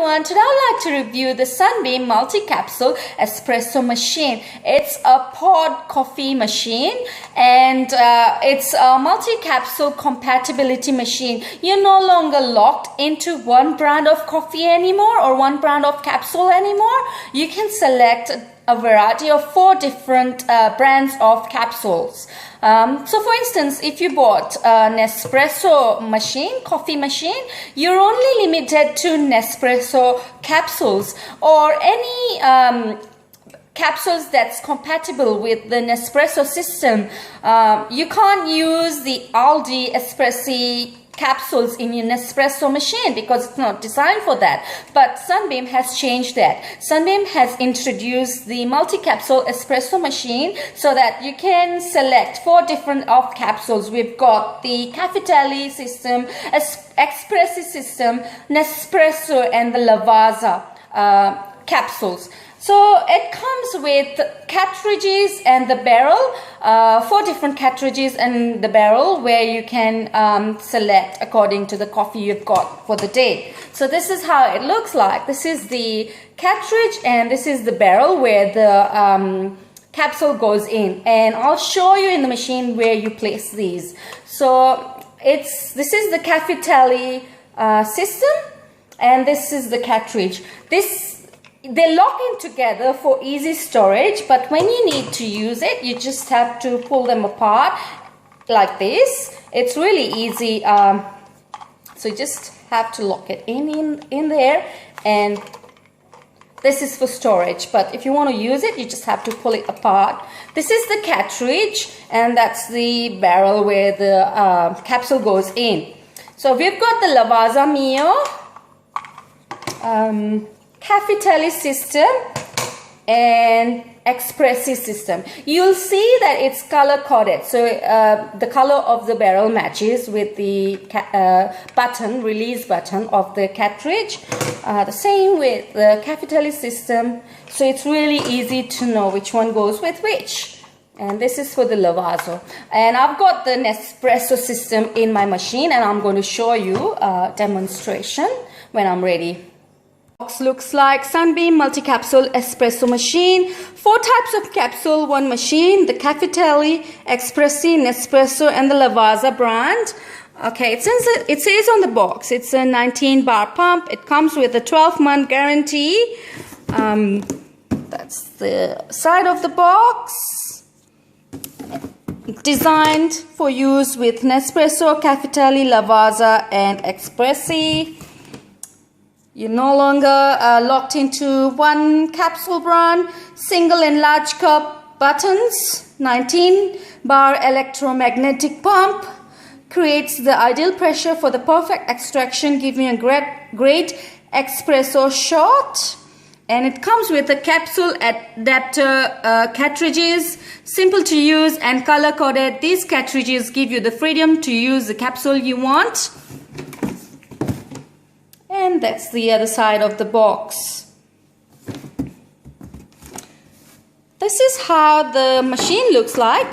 everyone, today I would like to review the Sunbeam MultiCapsule Espresso Machine. It's a pod coffee machine and it's a multi-capsule compatibility machine. You're no longer locked into one brand of coffee anymore or one brand of capsule anymore. You can select a variety of 4 different brands of capsules. So for instance, if you bought an Espresso machine, coffee machine, you're only limited to Nespresso capsules or any capsules that's compatible with the Nespresso system. You can't use the Aldi Espresso capsules in your Espresso machine because it's not designed for that. But Sunbeam has changed that. Sunbeam has introduced the multi-capsule espresso machine so that you can select 4 different of capsules. We've got the Cafitelli system, Espresso system, Nespresso, and the Lavazza capsules. So it comes with cartridges and the barrel, 4 different cartridges and the barrel where you can select according to the coffee you've got for the day. So this is how it looks like. This is the cartridge and this is the barrel where the capsule goes in. And I'll show you in the machine where you place these. So this is the Cafitelli system and this is the cartridge. They lock in together for easy storage, but when you need to use it, you just have to pull them apart like this. It's really easy. So you just have to lock it in there, and this is for storage. But if you want to use it, you just have to pull it apart. This is the cartridge, and that's the barrel where the capsule goes in. So we've got the Lavazza Mio, Cafitelli system and Espresso system. You'll see that it's color coded, so the color of the barrel matches with the release button of the cartridge. The same with the Cafitelli system, so it's really easy to know which one goes with which. And this is for the Lavazza. And I've got the Nespresso system in my machine, and I'm going to show you a demonstration when I'm ready. Looks like Sunbeam MultiCapsule Espresso Machine. 4 types of capsule, 1 machine. The Cafitelli, Espresso, Nespresso, and the Lavazza brand. Okay, it says on the box it's a 19 bar pump. It comes with a 12-month guarantee. That's the side of the box. Designed for use with Nespresso, Cafitelli, Lavazza, and Espresso. You're no longer locked into one capsule brand. Single and large cup buttons. 19 bar electromagnetic pump. Creates the ideal pressure for the perfect extraction, giving a great espresso shot. And it comes with a capsule adapter cartridges. Simple to use and color coded. These cartridges give you the freedom to use the capsule you want. And that's the other side of the box. This is how the machine looks like.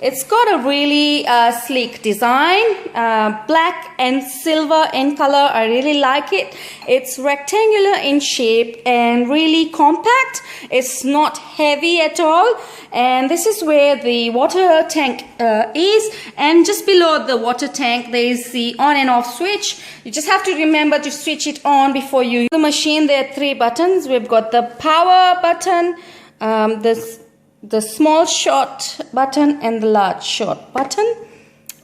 It's got a really sleek design, black and silver in color. I really like it. It's rectangular in shape and really compact. It's not heavy at all. And this is where the water tank is. And just below the water tank, there is the on and off switch. You just have to remember to switch it on before you use the machine. There are 3 buttons. We've got the power button, the small short button, and the large short button.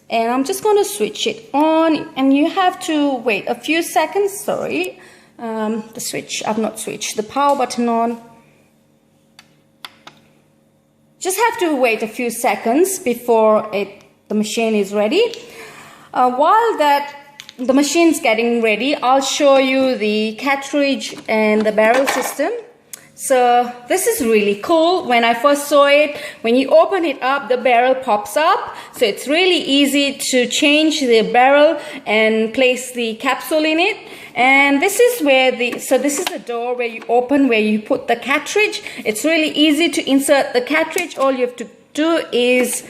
And I'm just going to switch it on, and you have to wait a few seconds. Sorry, the switch, I've not switched the power button on. Just have to wait a few seconds before the machine is ready. While the machine's getting ready, I'll show you the cartridge and the barrel system. So this is really cool. When I first saw it, when you open it up, the barrel pops up. So it's really easy to change the barrel and place the capsule in it. And this is where this is the door where you open, where you put the cartridge. It's really easy to insert the cartridge. All you have to do is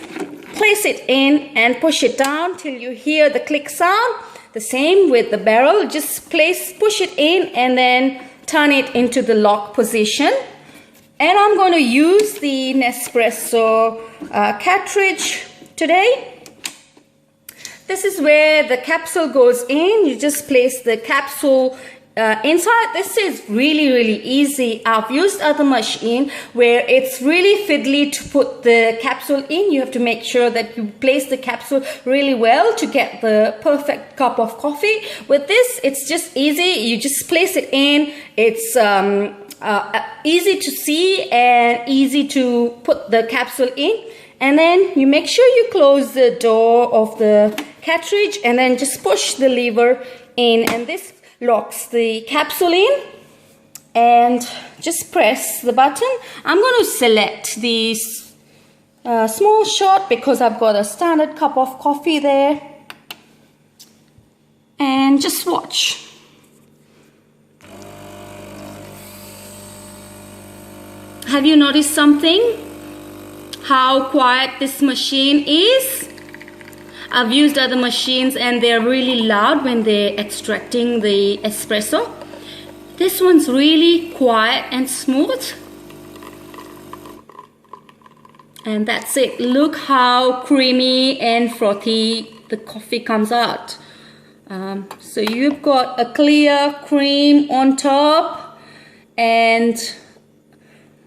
place it in and push it down till you hear the click sound. the same with the barrel. Just push it in and then turn it into the lock position. And I'm going to use the Nespresso cartridge today. This is where the capsule goes in. You just place the capsule inside. This is really easy. I've used other machine where it's really fiddly to put the capsule in. You have to make sure that you place the capsule really well to get the perfect cup of coffee. With this, it's just easy. You just place it in. It's easy to see and easy to put the capsule in. And then you make sure you close the door of the cartridge and then just push the lever in, and this locks the capsule in. And just press the button. I'm going to select the small shot because I've got a standard cup of coffee there. And just watch. Have you noticed something? How quiet this machine is? I've used other machines and they're really loud when they're extracting the espresso. This one's really quiet and smooth. And that's it. Look how creamy and frothy the coffee comes out. So you've got a clear cream on top and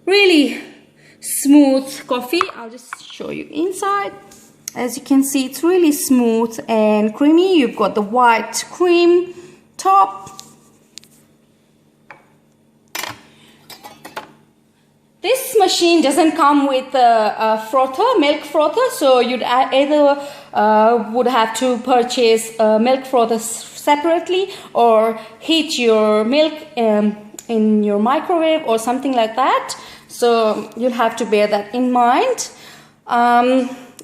really smooth coffee. I'll just show you inside. As you can see, it's really smooth and creamy. You've got the white cream top. This machine doesn't come with a frother, milk frother, so you'd either would have to purchase a milk frother separately or heat your milk in your microwave or something like that. So you'll have to bear that in mind.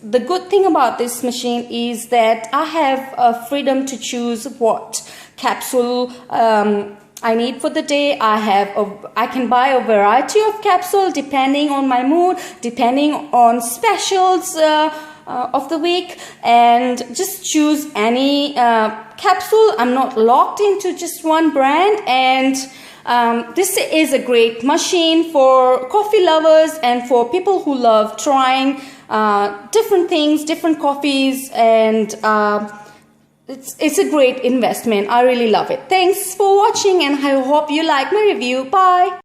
The good thing about this machine is that I have freedom to choose what capsule I need for the day. I can buy a variety of capsules depending on my mood, depending on specials of the week, and just choose any capsule. I'm not locked into just one brand, and this is a great machine for coffee lovers and for people who love trying different things, different coffees, and it's a great investment. I really love it. Thanks for watching and I hope you like my review. Bye.